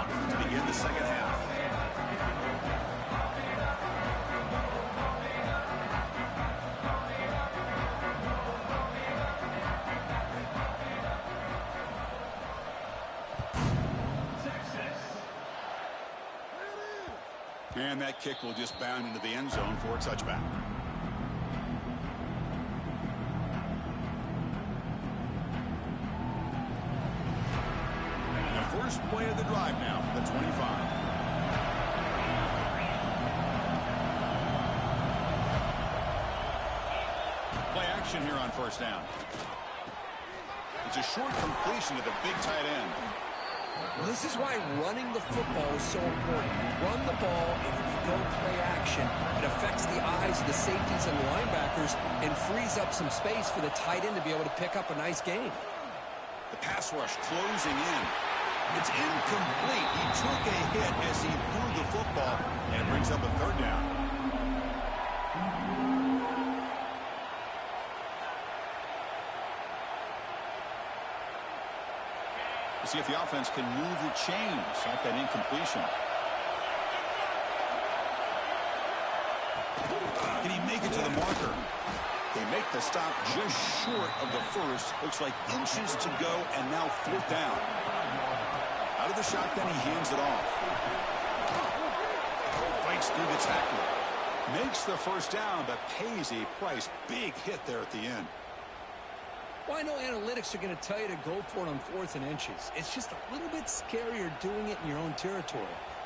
down to begin the second half. And that kick will just bound into the end zone for a touchback. And the first play of the drive now for the 25. Play action here on first down. It's a short completion to the big tight end. Well, this is why running the football is so important. You run the ball, and if you go play action, it affects the eyes of the safeties and the linebackers and frees up some space for the tight end to be able to pick up a nice gain. The pass rush closing in. It's incomplete. He took a hit as he threw the football and brings up a third down. See if the offense can move the chains off that incompletion. Can he make it to the marker? They make the stop just short of the first. Looks like inches to go, and now fourth down. Out of the shotgun, he hands it off. Fights through the tackle. Makes the first down, but pays a price. Big hit there at the end. Well, I know analytics are going to tell you to go for it on 4th and inches. It's just a little bit scarier doing it in your own territory.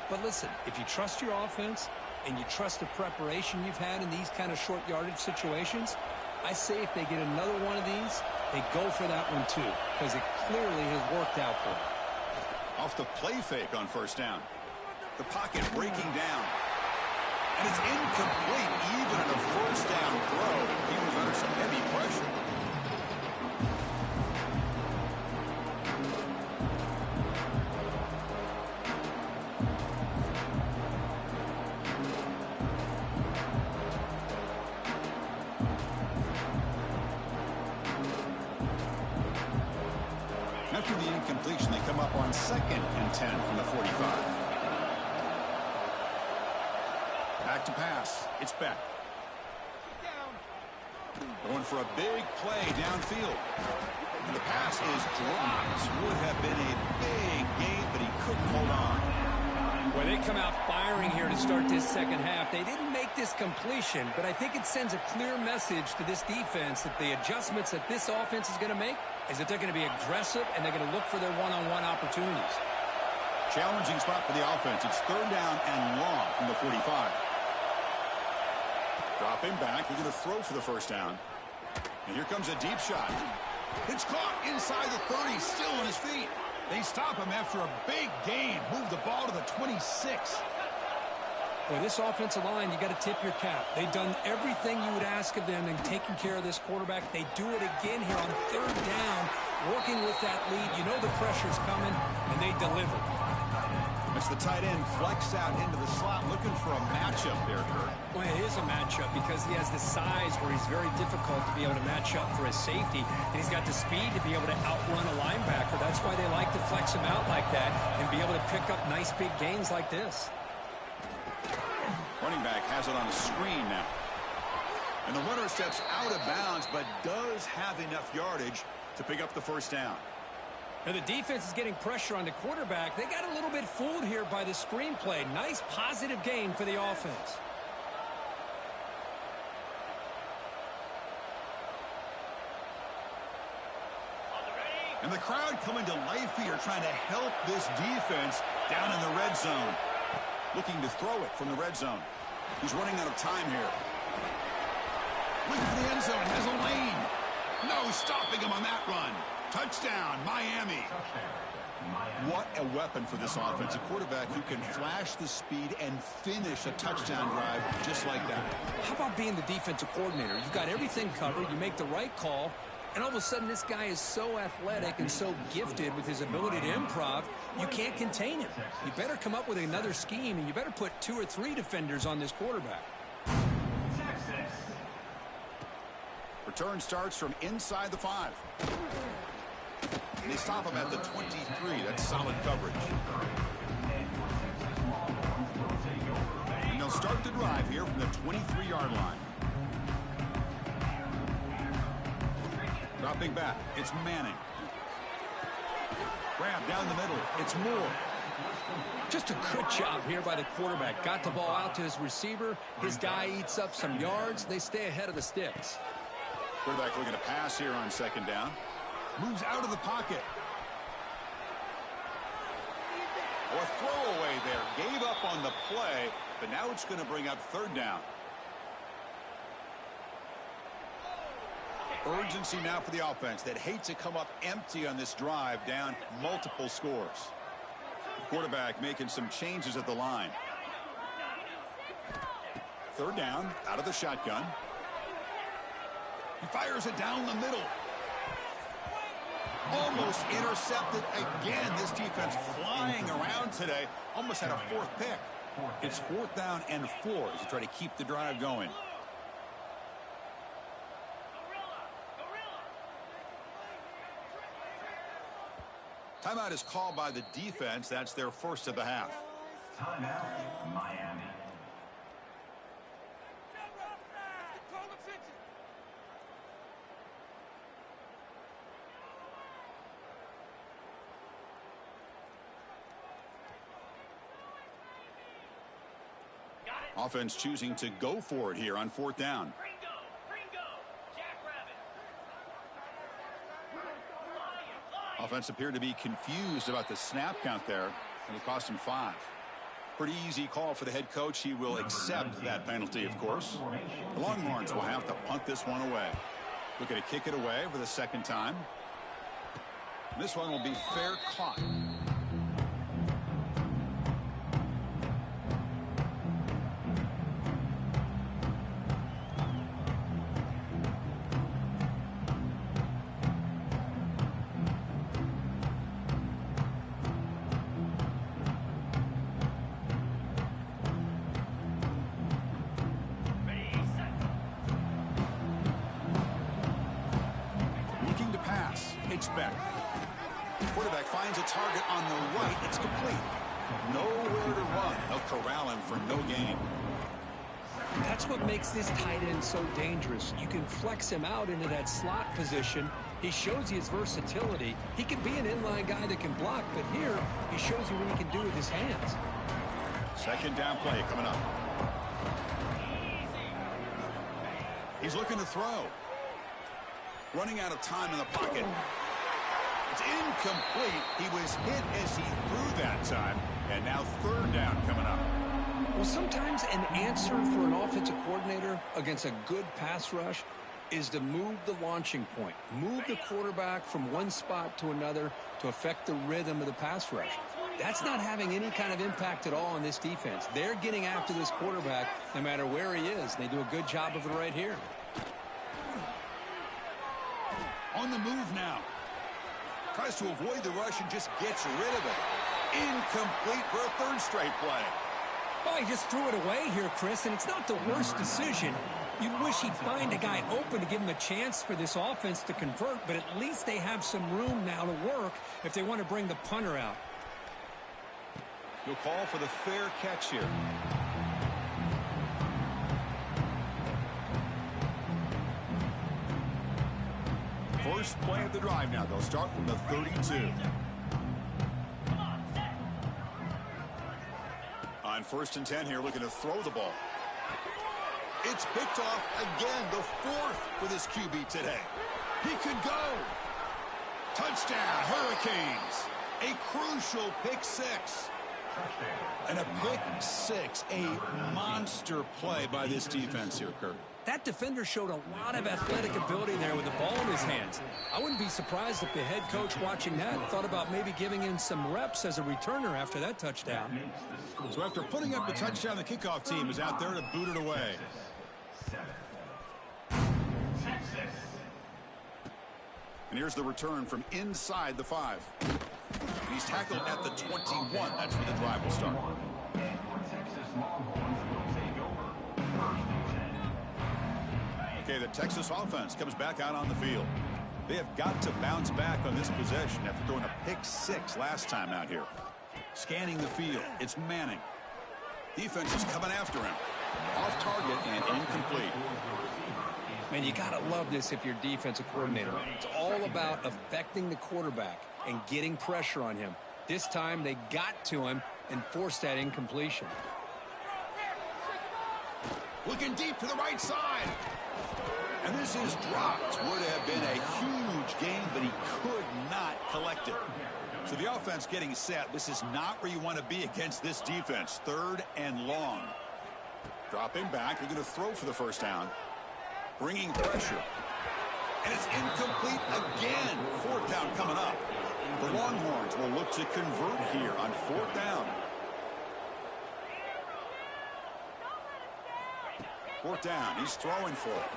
But listen, if you trust your offense and you trust the preparation you've had in these kind of short yardage situations, I say if they get another one of these, they go for that one too, because it clearly has worked out for them. Off the play fake on first down. The pocket breaking down. And it's incomplete even in a first down throw. He was under some heavy pressure. After the incompletion, they come up on 2nd and 10 from the 45. Back to pass. It's Beck. Going for a big play downfield. And the pass is dropped. Would have been a big gain, but he couldn't hold on. Well, they come out firing here to start this second half. They didn't make this completion, but I think it sends a clear message to this defense that the adjustments that this offense is going to make is that they're going to be aggressive and they're going to look for their one-on-one opportunities. Challenging spot for the offense. It's third down and long from the 45. Drop him back. They're going to throw for the first down. And here comes a deep shot. It's caught inside the 30, still on his feet. They stop him after a big gain. Move the ball to the 26. Boy, this offensive line, you got to tip your cap. They've done everything you would ask of them in taking care of this quarterback. They do it again here on third down, working with that lead. You know the pressure's coming, and they deliver. It's the tight end flexed out into the slot, looking for a matchup there, Kurt. Well, it is a matchup because he has the size where he's very difficult to be able to match up for his safety, and he's got the speed to be able to outrun a linebacker. That's why they like to flex him out like that and be able to pick up nice big gains like this. Running back has it on the screen now. And the runner steps out of bounds, but does have enough yardage to pick up the first down. Now the defense is getting pressure on the quarterback. They got a little bit fooled here by the screenplay. Nice positive gain for the offense. And the crowd coming to life here, trying to help this defense down in the red zone. Looking to throw it from the red zone. He's running out of time here. Looking for the end zone, has a lane. No stopping him on that run. Touchdown, Miami. What a weapon for this offense. A quarterback who can flash the speed and finish a touchdown drive just like that. How about being the defensive coordinator? You've got everything covered. You make the right call. And all of a sudden, this guy is so athletic and so gifted with his ability to improv, you can't contain him. You better come up with another scheme, and you better put 2 or 3 defenders on this quarterback. Return starts from inside the 5. And they stop him at the 23. That's solid coverage. start the drive here from the 23-yard line. Dropping back, it's Manning. Grab down the middle, it's Moore. Just a good job here by the quarterback. Got the ball out to his receiver. His guy eats up some yards. They stay ahead of the sticks. Quarterback looking to pass here on second down. Moves out of the pocket. A throwaway there. Gave up on the play, but now it's going to bring up third down. Urgency now for the offense that hates to come up empty on this drive, down multiple scores. Quarterback making some changes at the line. Third down, out of the shotgun. He fires it down the middle. Almost intercepted again. This defense flying around today. Almost had a fourth pick. It's fourth down and 4 as they try to keep the drive going. Timeout is called by the defense. That's their first of the half. Timeout, Miami. Offense choosing to go for it here on fourth down. Offense appeared to be confused about the snap count there. It'll cost him 5. Pretty easy call for the head coach. He will accept that penalty, of course. The Longhorns will have to punt this one away. Looking to kick it away for the second time. This one will be fair caught. Quarterback finds a target on the right. It's complete. Nowhere to run. They'll corral him for no gain. That's what makes this tight end so dangerous. You can flex him out into that slot position. He shows you his versatility. He can be an inline guy that can block, but here he shows you what he can do with his hands. Second down play coming up. He's looking to throw. Running out of time in the pocket. It's incomplete. He was hit as he threw that time. And now third down coming up. Well, sometimes an answer for an offensive coordinator against a good pass rush is to move the launching point. Move the quarterback from one spot to another to affect the rhythm of the pass rush. That's not having any kind of impact at all on this defense. They're getting after this quarterback no matter where he is. They do a good job of it right here. On the move now. Tries to avoid the rush and just gets rid of it. Incomplete for a third straight play. Well, he just threw it away here, Chris, and it's not the worst decision. You'd wish he'd find a guy open to give him a chance for this offense to convert, but at least they have some room now to work if they want to bring the punter out. He'll call for the fair catch here. First play of the drive now. They'll start from the 32. On 1st and 10 here, looking to throw the ball. It's picked off again, the 4th for this QB today. He could go. Touchdown, Hurricanes. A crucial pick 6. And a pick 6, a monster play by this defense here, Kurt. That defender showed a lot of athletic ability there with the ball in his hands. I wouldn't be surprised if the head coach watching that thought about maybe giving him some reps as a returner after that touchdown. So after putting up the touchdown, the kickoff team is out there to boot it away. And here's the return from inside the 5. He's tackled at the 21. That's where the drive will start. Okay, the Texas offense comes back out on the field. They have got to bounce back on this possession after throwing a pick 6 last time out here. Scanning the field, it's Manning. Defense is coming after him. incomplete. Man, you got to love this if you're defensive coordinator. It's all about affecting the quarterback and getting pressure on him. This time they got to him and forced that incompletion. Looking deep to the right side. And this is dropped. Would have been a huge gain, but he could not collect it. So the offense getting set. This is not where you want to be against this defense. 3rd and long. Dropping back. They're going to throw for the first down. Bringing pressure. And it's incomplete again. 4th down coming up. The Longhorns will look to convert here on 4th down. 4th down. He's throwing for it.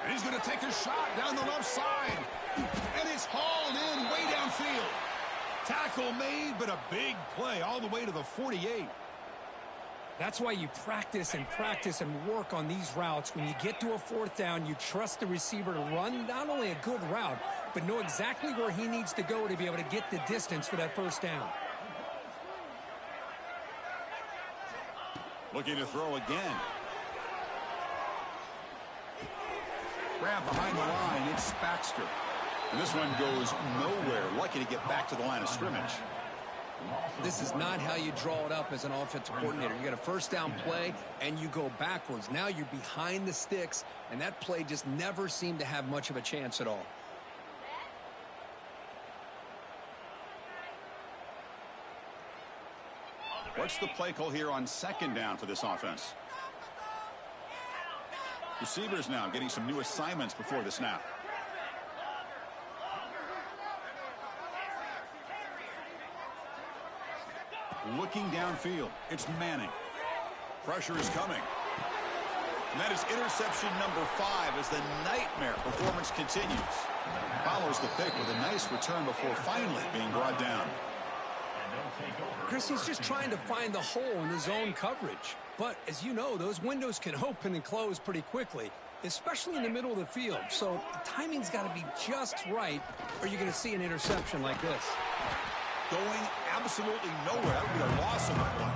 And he's going to take a shot down the left side. And it's hauled in way downfield. Tackle made, but a big play all the way to the 48. That's why you practice and work on these routes. When you get to a 4th down, you trust the receiver to run not only a good route, but know exactly where he needs to go to be able to get the distance for that first down. Looking to throw again. Grab behind the line, it's Baxter. And this one goes nowhere. Lucky to get back to the line of scrimmage. This is not how you draw it up as an offensive coordinator. You get a first down play, and you go backwards. Now you're behind the sticks, and that play just never seemed to have much of a chance at all. What's the play call here on 2nd down for this offense? Receivers now getting some new assignments before the snap. Looking downfield, it's Manning. Pressure is coming. And that is interception number 5 as the nightmare performance continues. Follows the pick with a nice return before finally being brought down. Chris, he's just trying to find the hole in his zone coverage. But as you know, those windows can open and close pretty quickly, especially in the middle of the field. So the timing's got to be just right, or you're going to see an interception like this. Going absolutely nowhere. That would be a loss of the play.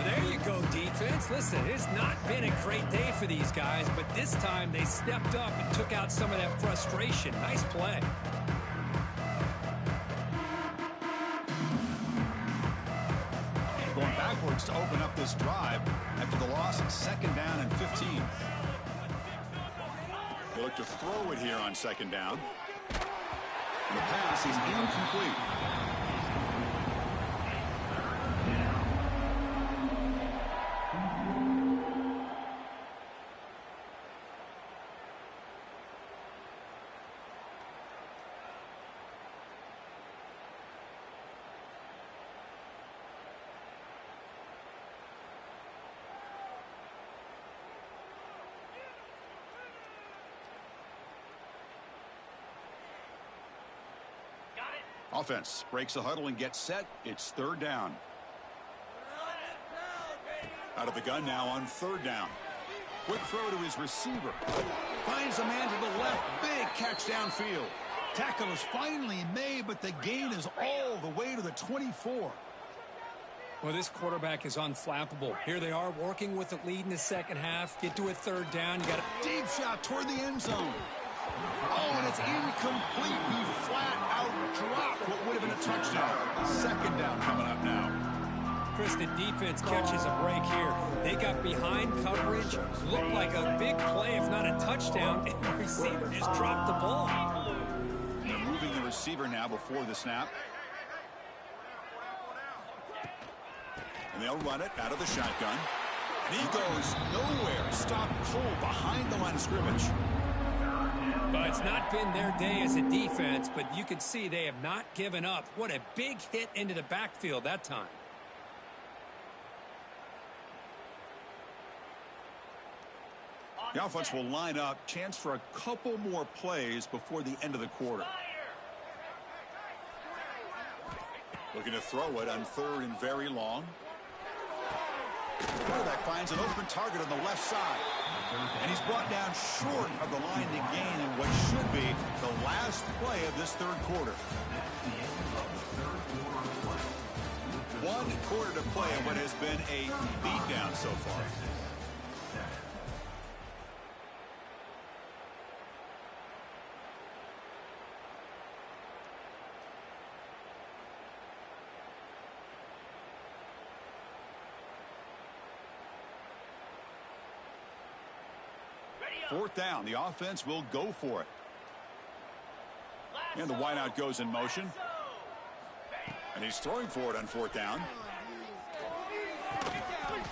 There you go, defense. Listen, it's not been a great day for these guys, but this time they stepped up and took out some of that frustration. Nice play. Going backwards to open up this drive after the loss at 2nd down and 15. They look to throw it here on 2nd down. And the pass is incomplete. Offense breaks the huddle and gets set. It's 3rd down. Out of the gun now on 3rd down. Quick throw to his receiver. Finds a man to the left. Big catch downfield. Tackle is finally made, but the gain is all the way to the 24. Well, this quarterback is unflappable. Here they are working with the lead in the second half. Get to a 3rd down. You got a deep shot toward the end zone. Oh, and it's incomplete. He flat out dropped what would have been a touchdown. 2nd down coming up now. Chris, the defense catches a break here. They got behind coverage, looked like a big play, if not a touchdown, and the receiver just dropped the ball. They're moving the receiver now before the snap. And they'll run it out of the shotgun. And he goes nowhere. Stop cold behind the line of scrimmage. But it's not been their day as a defense, but you can see they have not given up. What a big hit into the backfield that time. The offense will line up. Chance for a couple more plays before the end of the quarter. Looking to throw it on 3rd and very long. Quarterback finds an open target on the left side. And he's brought down short of the line to gain in what should be the last play of this 3rd quarter. 1 quarter to play in what has been a beatdown so far. Fourth down, the offense will go for it. And the wideout goes in motion. And he's throwing for it on fourth down.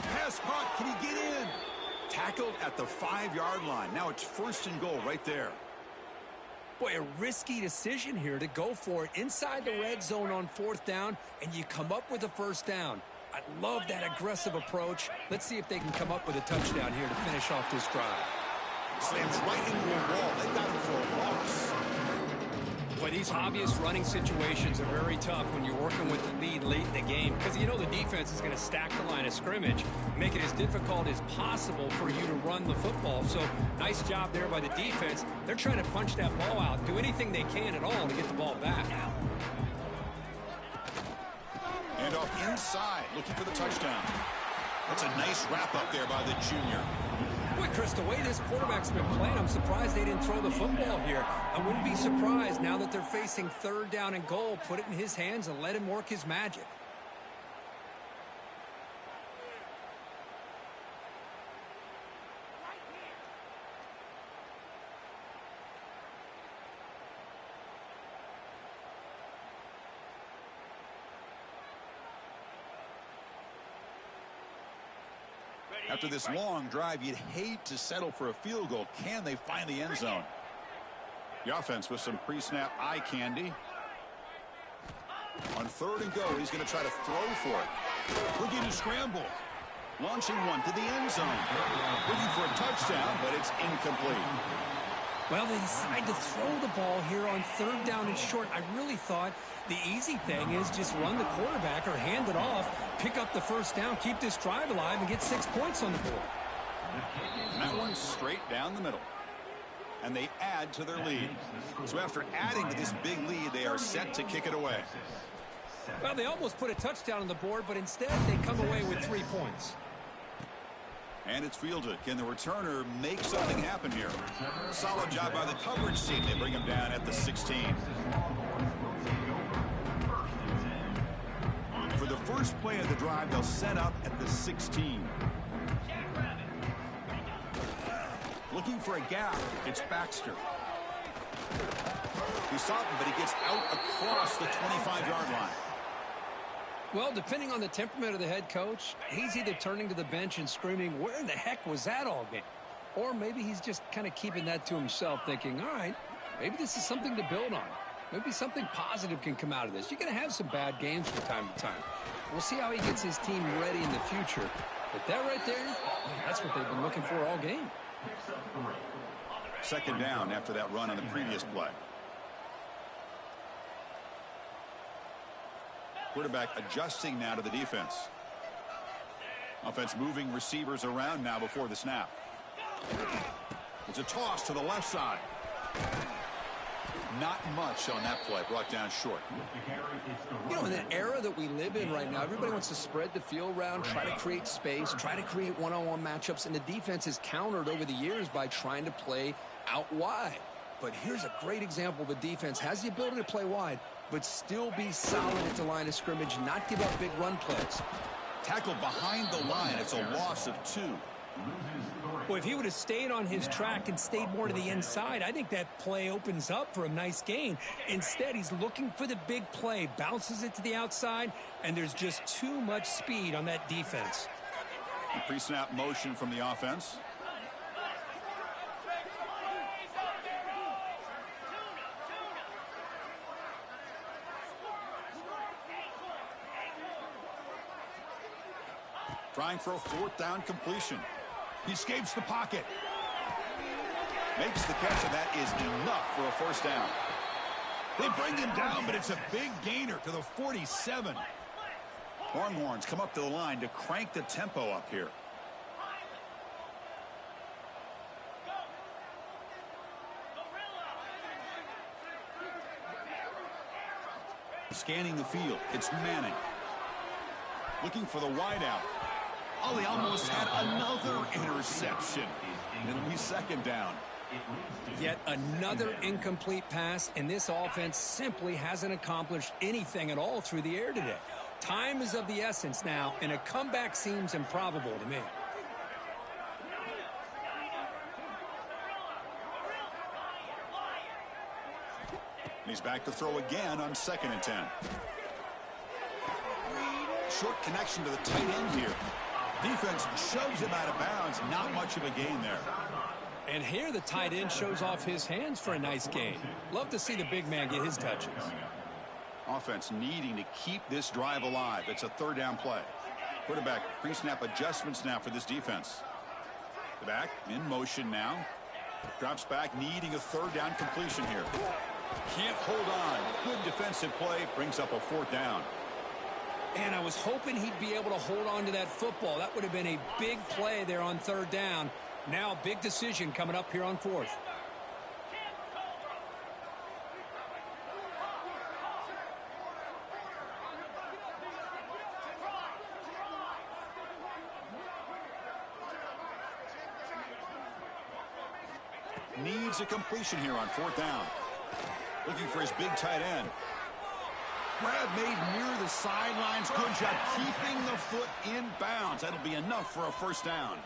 Pass caught, can he get in? Tackled at the 5-yard line. Now it's 1st and goal right there. Boy, a risky decision here to go for it inside the red zone on fourth down, and you come up with a first down. I love that aggressive approach. Let's see if they can come up with a touchdown here to finish off this drive. Slams right into a wall. They got him for a loss. Boy, these obvious running situations are very tough when you're working with the lead late in the game, because you know the defense is going to stack the line of scrimmage, make it as difficult as possible for you to run the football. So nice job there by the defense. They're trying to punch that ball out, do anything they can at all to get the ball back. And off inside, looking for the touchdown. That's a nice wrap up there by the junior. Boy, Chris, the way this quarterback's been playing, I'm surprised they didn't throw the football here. I wouldn't be surprised now that they're facing 3rd down and goal. Put it in his hands and let him work his magic. After this long drive, you'd hate to settle for a field goal. Can they find the end zone? The offense with some pre-snap eye candy. On 3rd and goal, he's going to try to throw for it. Looking to scramble. Launching one to the end zone. Looking for a touchdown, but it's incomplete. Well, they decide to throw the ball here on 3rd down and short. I really thought the easy thing is just run the quarterback or hand it off, pick up the first down, keep this drive alive, and get 6 points on the board. And that one's straight down the middle. And they add to their lead. So after adding to this big lead, they are set to kick it away. Well, they almost put a touchdown on the board, but instead they come away with 3 points. And it's fielded. Can the returner make something happen here? Solid job by the coverage team. They bring him down at the 16. For the first play of the drive, they'll set up at the 16. Looking for a gap. It's Baxter. He saw him, but he gets out across the 25-yard line. Well, depending on the temperament of the head coach, he's either turning to the bench and screaming, where in the heck was that all game? Or maybe he's just kind of keeping that to himself, thinking, all right, maybe this is something to build on. Maybe something positive can come out of this. You're going to have some bad games from time to time. We'll see how he gets his team ready in the future. But that right there, man, that's what they've been looking for all game. 2nd down after that run on the previous play. Quarterback adjusting now to the defense. Offense moving receivers around now before the snap. It's a toss to the left side. Not much on that play, brought down short. You know, in the era that we live in right now, everybody wants to spread the field around, try to create space, try to create one-on-one matchups, and the defense is countered over the years by trying to play out wide. But here's a great example. The defense has the ability to play wide, but still be solid at the line of scrimmage, not give up big run plays. Tackled behind the line. It's a loss of 2. Well, if he would have stayed on his track and stayed more to the inside, I think that play opens up for a nice gain. Instead, he's looking for the big play, bounces it to the outside, and there's just too much speed on that defense. Pre-snap motion from the offense. Trying for a 4th down completion. He escapes the pocket. Makes the catch, and that is enough for a 1st down. They bring him down, but it's a big gainer to the 47. Longhorns come up to the line to crank the tempo up here. Scanning the field, it's Manning. Looking for the wideout. Oh, they almost had another interception. It'll be second down. Yet another incomplete pass, and this offense simply hasn't accomplished anything at all through the air today. Time is of the essence now, and a comeback seems improbable to me. He's back to throw again on 2nd and 10. Short connection to the tight end here. Defense shoves him out of bounds. Not much of a gain there. And here the tight end shows off his hands for a nice gain. Love to see the big man get his touches. Offense needing to keep this drive alive. It's a 3rd down play. Quarterback pre-snap adjustments now for this defense. The back in motion now. Drops back, needing a 3rd down completion here. Can't hold on. Good defensive play. Brings up a 4th down. And I was hoping he'd be able to hold on to that football. That would have been a big play there on 3rd down. Now a big decision coming up here on 4th. Needs a completion here on 4th down. Looking for his big tight end. Grab made near the sidelines. Good job keeping the foot in bounds. That'll be enough for a 1st down.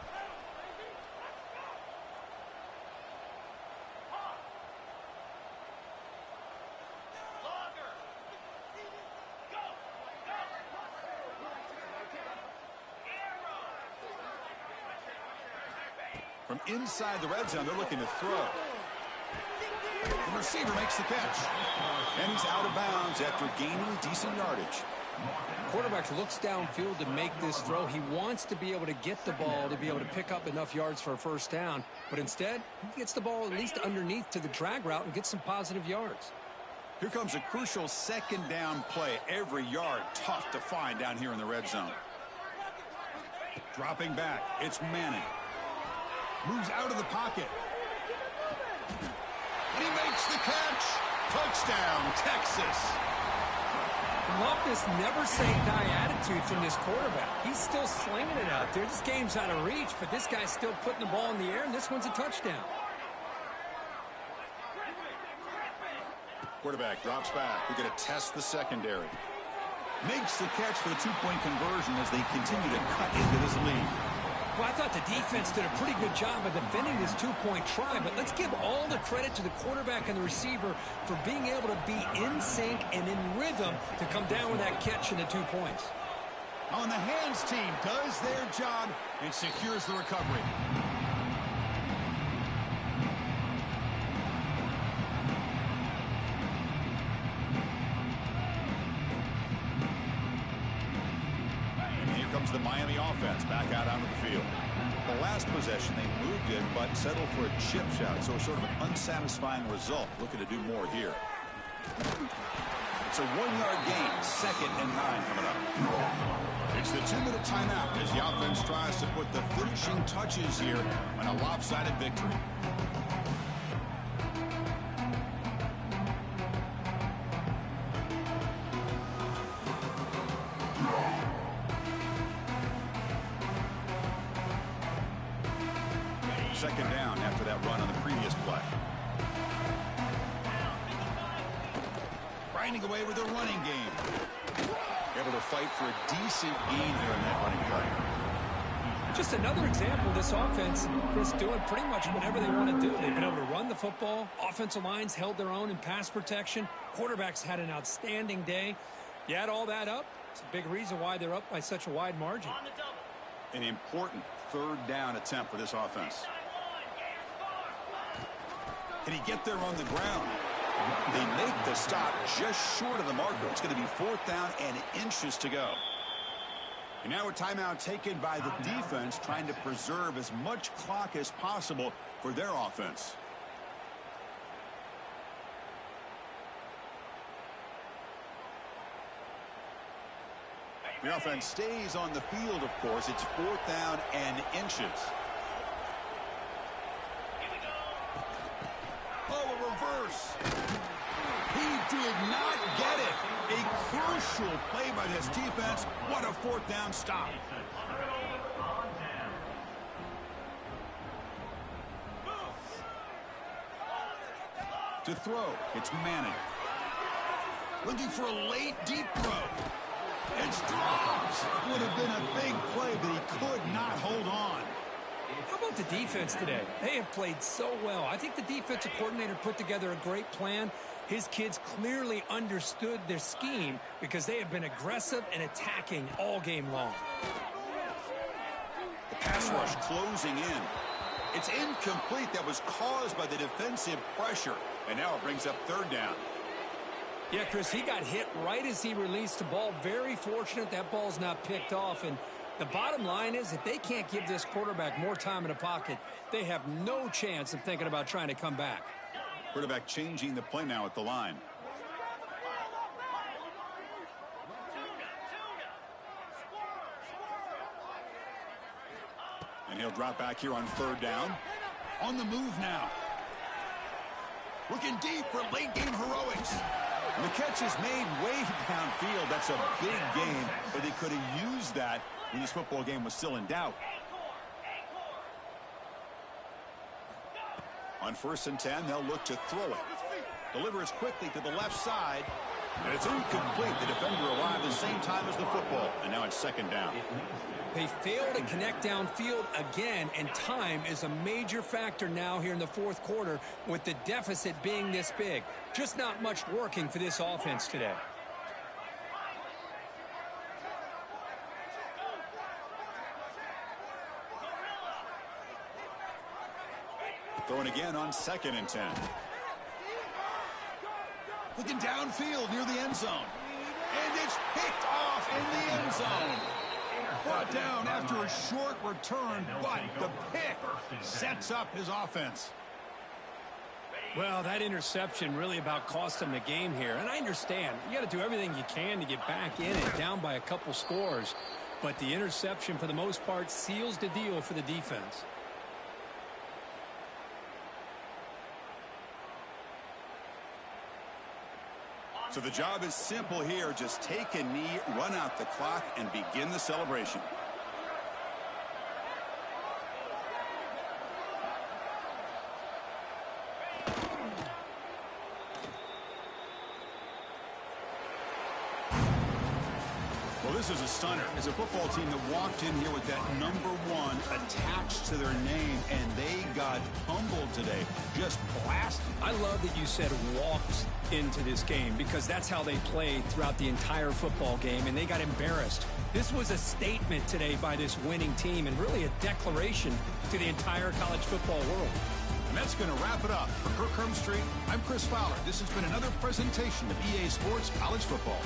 From inside the red zone, they're looking to throw. The receiver makes the catch. And he's out of bounds after gaining decent yardage. Quarterback looks downfield to make this throw. He wants to be able to get the ball to be able to pick up enough yards for a 1st down. But instead, he gets the ball at least underneath to the drag route and gets some positive yards. Here comes a crucial 2nd down play. Every yard tough to find down here in the red zone. Dropping back, it's Manning. Moves out of the pocket. And he makes the catch. Touchdown, Texas. Love this never-say-die attitude from this quarterback. He's still slinging it out there. This game's out of reach, but this guy's still putting the ball in the air, and this one's a touchdown. Quarterback drops back. We're going to test the secondary. Makes the catch for the 2-point conversion as they continue to cut into this lead. Well, I thought the defense did a pretty good job of defending this 2-point try, but let's give all the credit to the quarterback and the receiver for being able to be in sync and in rhythm to come down with that catch and the 2 points. On the hands team does their job and secures the recovery. The Miami offense back out onto the field. The last possession, they moved it, but settled for a chip shot, so sort of an unsatisfying result. Looking to do more here. It's a 1-yard gain, 2nd and 9 coming up. It's the 2-minute timeout as the offense tries to put the finishing touches here on a lopsided victory. Second down after that run on the previous play. Grinding away with their running game. Able to fight for a decent gain here in that running play. Just another example of this offense, Chris, doing pretty much whatever they want to do. They've been able to run the football. Offensive lines held their own in pass protection. Quarterbacks had an outstanding day. You add all that up, it's a big reason why they're up by such a wide margin. An important 3rd down attempt for this offense. Can he get there on the ground? They make the stop just short of the marker. It's going to be 4th down and inches to go. And now a timeout taken by the defense, trying to preserve as much clock as possible for their offense. The offense stays on the field, of course. It's 4th down and inches. Oh, a reverse. He did not get it. A crucial play by this defense. What a fourth down stop. To throw, it's Manning. Looking for a late deep throw. It's dropped. Would have been a big play, but he could not hold on. How about the defense today? They have played so well. I think the defensive coordinator put together a great plan. His kids clearly understood their scheme because they have been aggressive and attacking all game long. The pass rush closing in. It's incomplete. That was caused by the defensive pressure. And now it brings up third down. Yeah, Chris, he got hit right as he released the ball. Very fortunate that ball's not picked off. And the bottom line is if they can't give this quarterback more time in the pocket, they have no chance of thinking about trying to come back. Quarterback changing the play now at the line. And he'll drop back here on third down. On the move now. Looking deep for late-game heroics. And the catch is made way downfield. That's a big game, but they could have used that when this football game was still in doubt. On 1st and 10, they'll look to throw it. Delivers quickly to the left side. And it's incomplete. The defender arrived at the same time as the football. And now it's second down. They failed to connect downfield again, and time is a major factor now here in the fourth quarter with the deficit being this big. Just not much working for this offense today. Throwing again on 2nd and 10. Looking downfield near the end zone. And it's picked off in the end zone. Brought down after a short return, but the pick sets up his offense. Well, that interception really about cost them the game here. And I understand. You got to do everything you can to get back in it, down by a couple scores. But the interception, for the most part, seals the deal for the defense. So the job is simple here. Just take a knee, run out the clock, and begin the celebration. Well, this is a stunner. It's a football team that walked in here with that number 1 attached to their name, and they got humbled today. Just blasted. I love that you said walked into this game because that's how they played throughout the entire football game, and they got embarrassed. This was a statement today by this winning team and really a declaration to the entire college football world. And that's going to wrap it up. For Kirk Herbstreit, I'm Chris Fowler. This has been another presentation of EA Sports College Football.